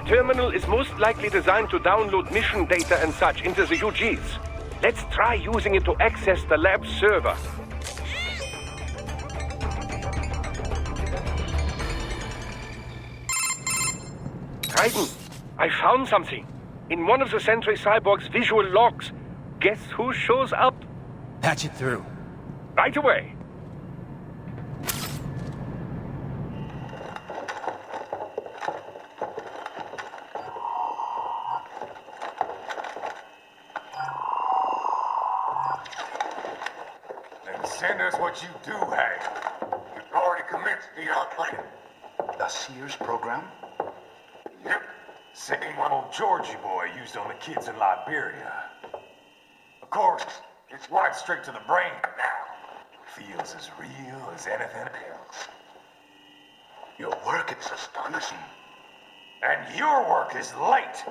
terminal is most likely designed to download mission data and such into the UGs. Let's try using it to access the lab server. Raiden, I found something. In one of the Sentry Cyborg's visual logs. Guess who shows up? Patch it through. Right away. Then send us what you do have. You've already commenced the plan. The Sears program? Yep. Same one old Georgie boy used on the kids in Liberia. Of course, it's right straight to the brain now. Feels as real as anything else. Your work is astonishing. And your work is late.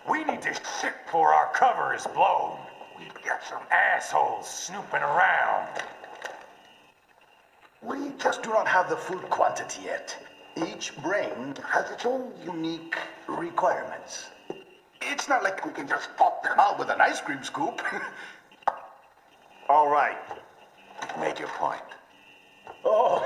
We need to shit before our cover is blown. We've got some assholes snooping around. We just do not have the full quantity yet. Each brain has its own unique requirements. It's not like we can just pop them out with an ice cream scoop. All right. Make your point. Oh,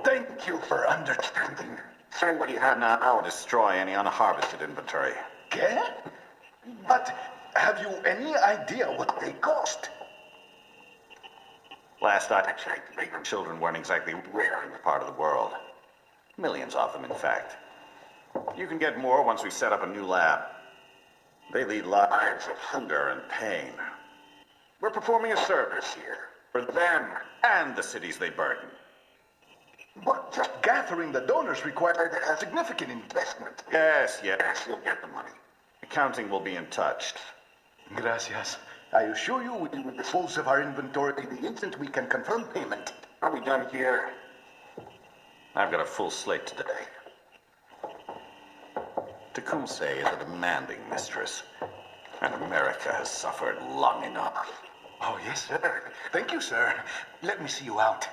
thank you for understanding. Send what you have now. I'll destroy any unharvested inventory. Okay? But have you any idea what they cost? Last I checked, children weren't exactly rare in the part of the world. Millions of them, in fact. You can get more once we set up a new lab. They lead lives of hunger and pain. We're performing a service here. For them and the cities they burden. But just gathering the donors required a significant investment. Yes, you'll get the money. Accounting will be in touch. Gracias. I assure you we will dispose of our inventory the instant we can confirm payment. Are we done here? I've got a full slate today. Tecumseh is a demanding mistress, and America has suffered long enough. Oh, yes, sir. Thank you, sir. Let me see you out.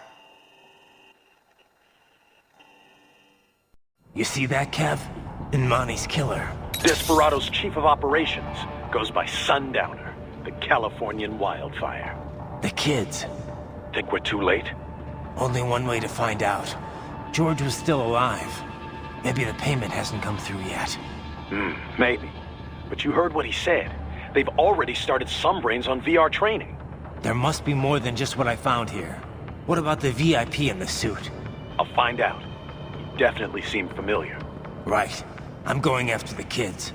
You see that, Kev? Inmani's killer. Desperado's chief of operations goes by Sundowner, the Californian wildfire. The kids. Think we're too late? Only one way to find out. George was still alive. Maybe the payment hasn't come through yet. Maybe. But you heard what he said. They've already started some brains on VR training. There must be more than just what I found here. What about the VIP in the suit? I'll find out. You definitely seem familiar. Right. I'm going after the kids.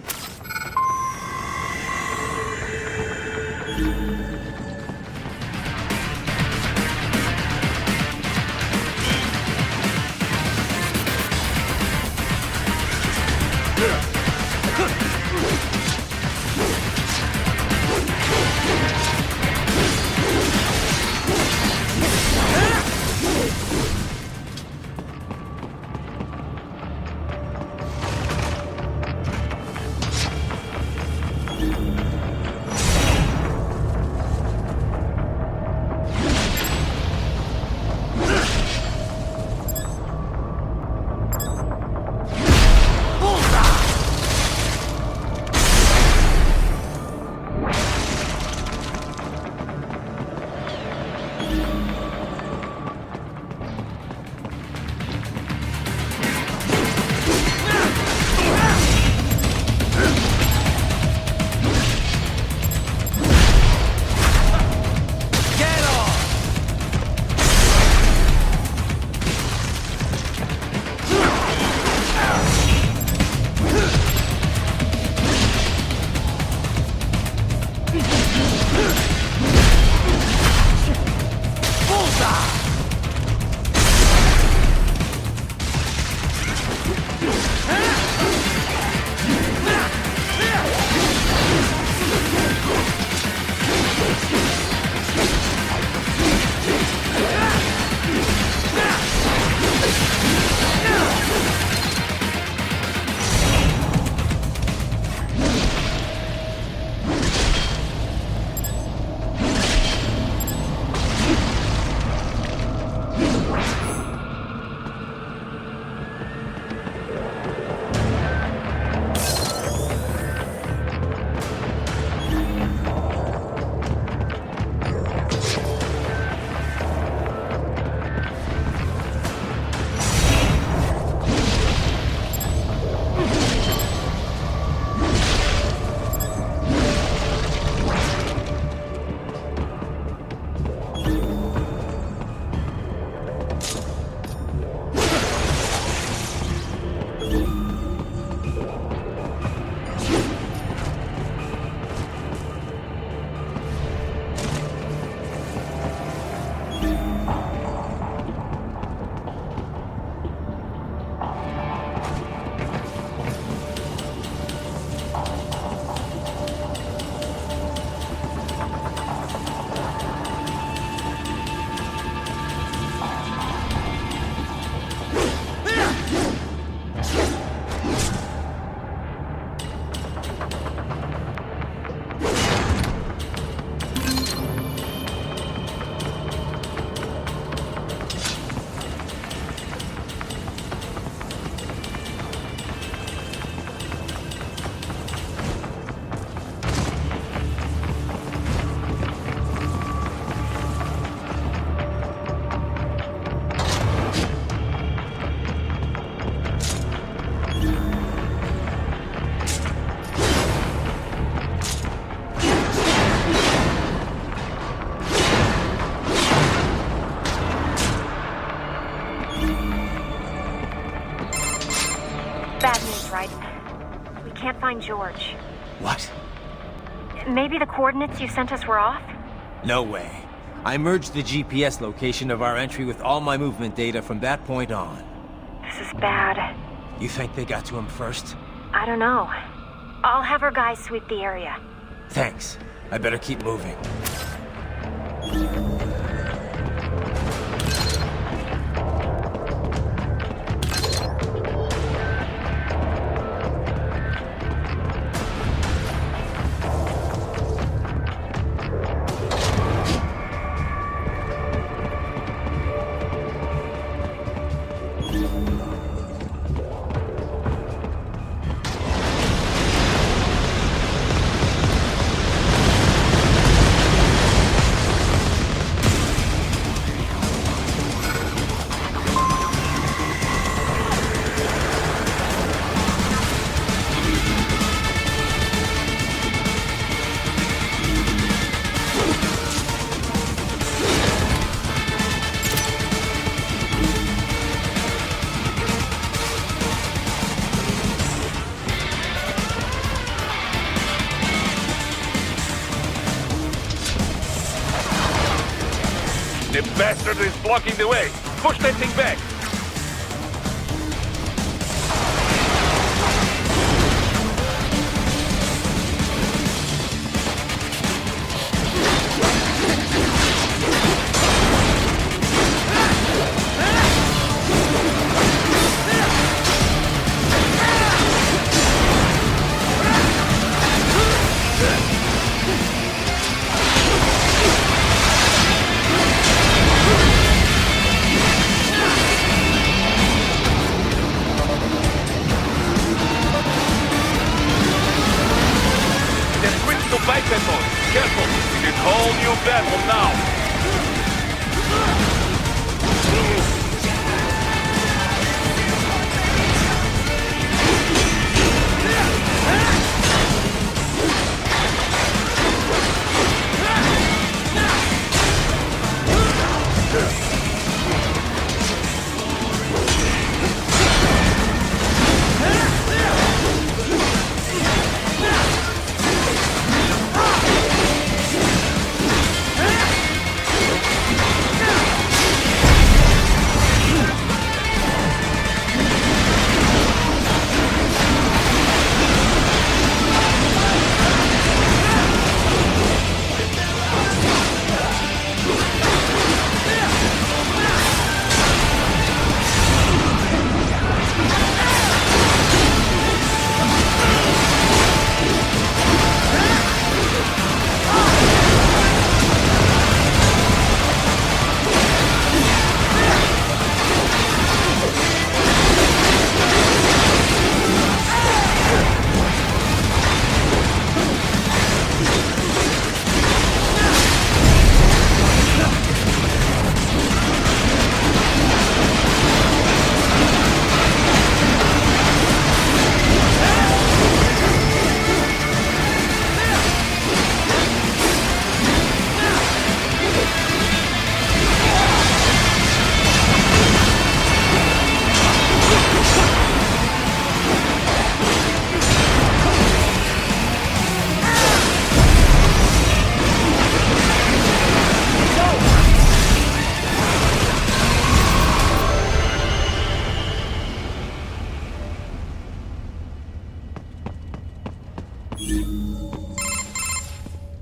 find George. What? Maybe the coordinates you sent us were off? No way. I merged the GPS location of our entry with all my movement data from that point on. This is bad. You think they got to him first? I don't know. I'll have our guys sweep the area. Thanks. I better keep moving. The bastard is blocking the way. Push that thing back. Careful! It is whole new battle now!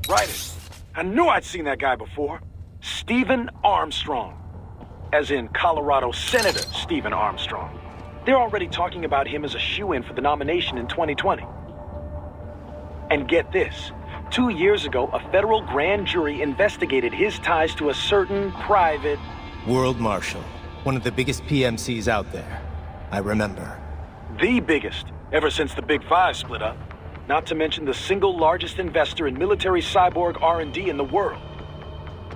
Right. I knew I'd seen that guy before. Stephen Armstrong. As in Colorado Senator Stephen Armstrong. They're already talking about him as a shoo-in for the nomination in 2020. And get this. 2 years ago, a federal grand jury investigated his ties to a certain private... World Marshal. One of the biggest PMCs out there. I remember. The biggest, ever since the Big Five split up. Not to mention the single largest investor in military cyborg R&D in the world.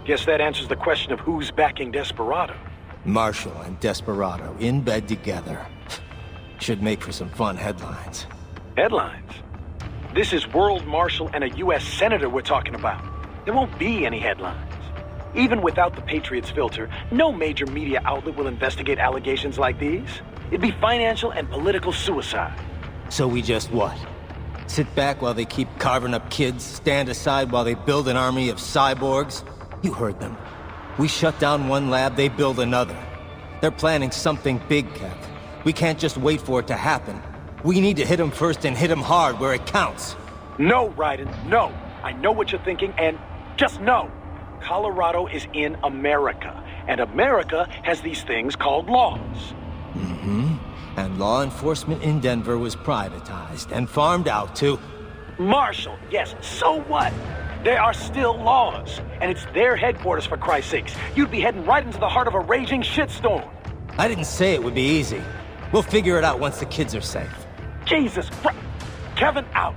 Guess that answers the question of who's backing Desperado. Marshall and Desperado in bed together. Should make for some fun headlines. Headlines? This is World Marshal and a U.S. Senator we're talking about. There won't be any headlines. Even without the Patriots filter, no major media outlet will investigate allegations like these. It'd be financial and political suicide. So we just what? Sit back while they keep carving up kids, stand aside while they build an army of cyborgs? You heard them. We shut down one lab, they build another. They're planning something big, Kev. We can't just wait for it to happen. We need to hit them first and hit them hard where it counts. No, Raiden, no. I know what you're thinking, and just know. Colorado is in America, and America has these things called laws. Mm-hmm. And law enforcement in Denver was privatized and farmed out to... Marshall, yes, so what? There are still laws, and it's their headquarters, for Christ's sakes. You'd be heading right into the heart of a raging shitstorm. I didn't say it would be easy. We'll figure it out once the kids are safe. Jesus Christ. Kevin out.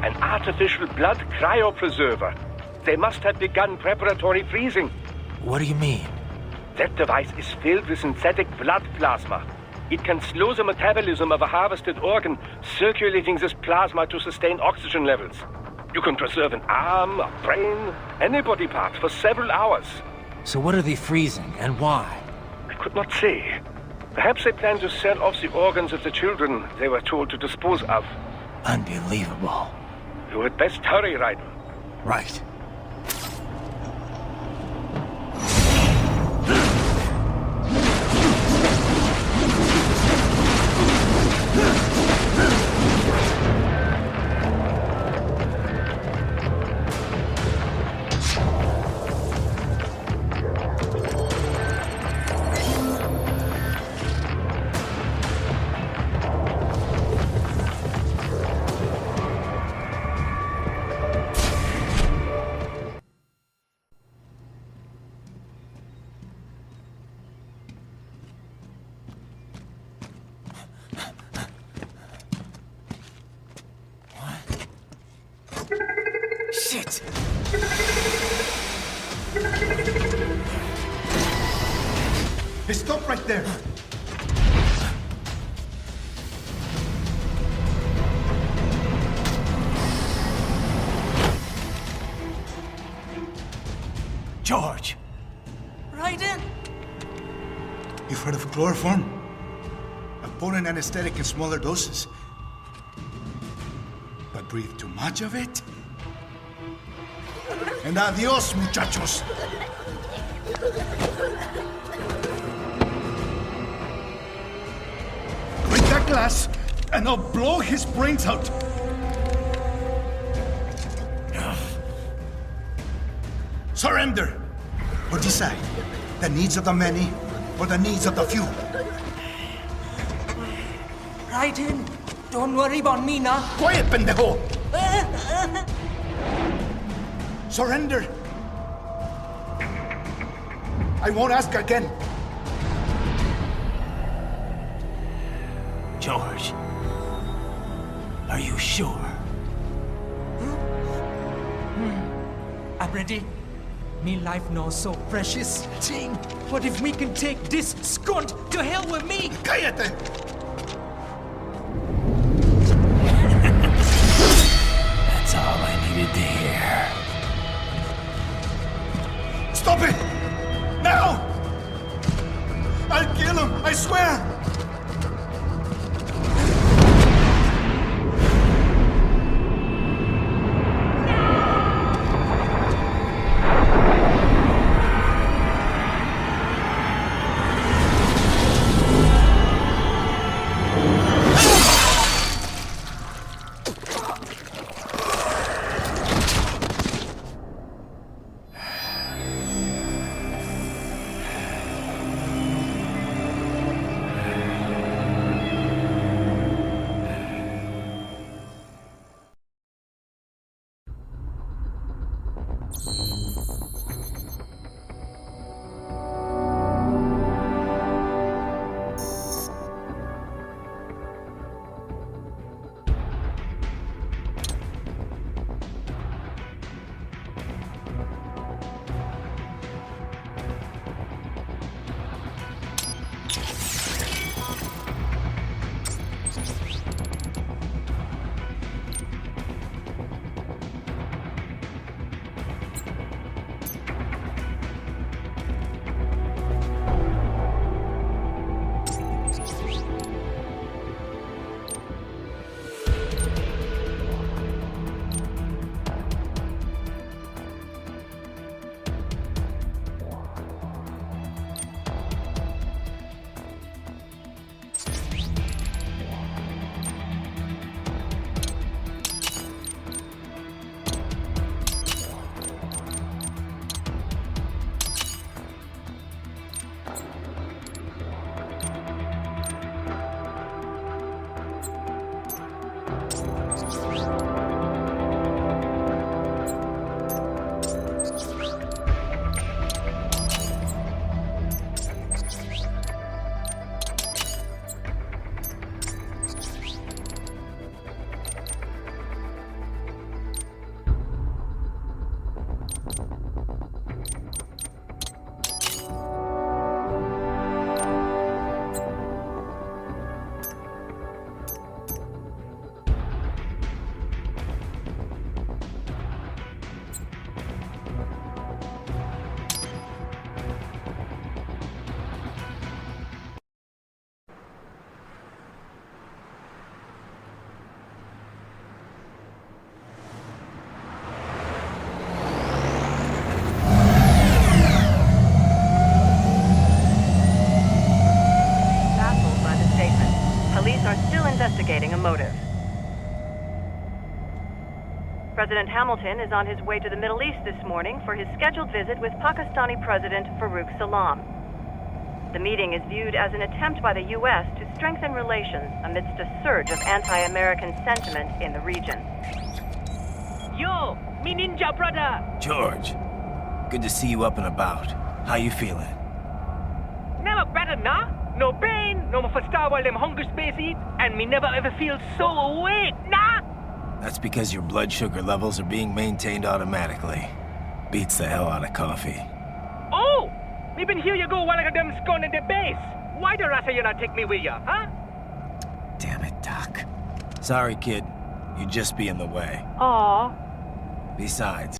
An artificial blood cryopreserver. They must have begun preparatory freezing. What do you mean? That device is filled with synthetic blood plasma. It can slow the metabolism of a harvested organ, circulating this plasma to sustain oxygen levels. You can preserve an arm, a brain, any body part for several hours. So what are they freezing, and why? I could not say. Perhaps they plan to sell off the organs of the children they were told to dispose of. Unbelievable. You had best hurry, Raiden. Right. Shit! Hey, stop right there! George! Raiden? You've heard of chloroform? A potent anesthetic in smaller doses. But breathe too much of it? And adios, muchachos! Break that glass, and I'll blow his brains out! Surrender! Or decide. The needs of the many, or the needs of the few. Raiden, don't worry about me now. Quiet, pendejo! Surrender! I won't ask again. George, are you sure? I'm ready. Me life now so precious. Ting, what if we can take this skunt to hell with me? Cállate! That's all I needed to hear. Stop it! Now! I'll kill him, I swear! Investigating a motive. President Hamilton is on his way to the Middle East this morning for his scheduled visit with Pakistani President Farouk Salam. The meeting is viewed as an attempt by the U.S. to strengthen relations amidst a surge of anti-American sentiment in the region. Yo, me ninja brother! George, good to see you up and about. How you feeling? Never better, nah? No pain, no more for star while them hunger space eat, and me never ever feel so awake, nah? That's because your blood sugar levels are being maintained automatically. Beats the hell out of coffee. Oh! Me been here you go while I got them scone in the base. Why the rasa you not take me with ya, huh? Damn it, Doc. Sorry, kid. You'd just be in the way. Aw. Besides,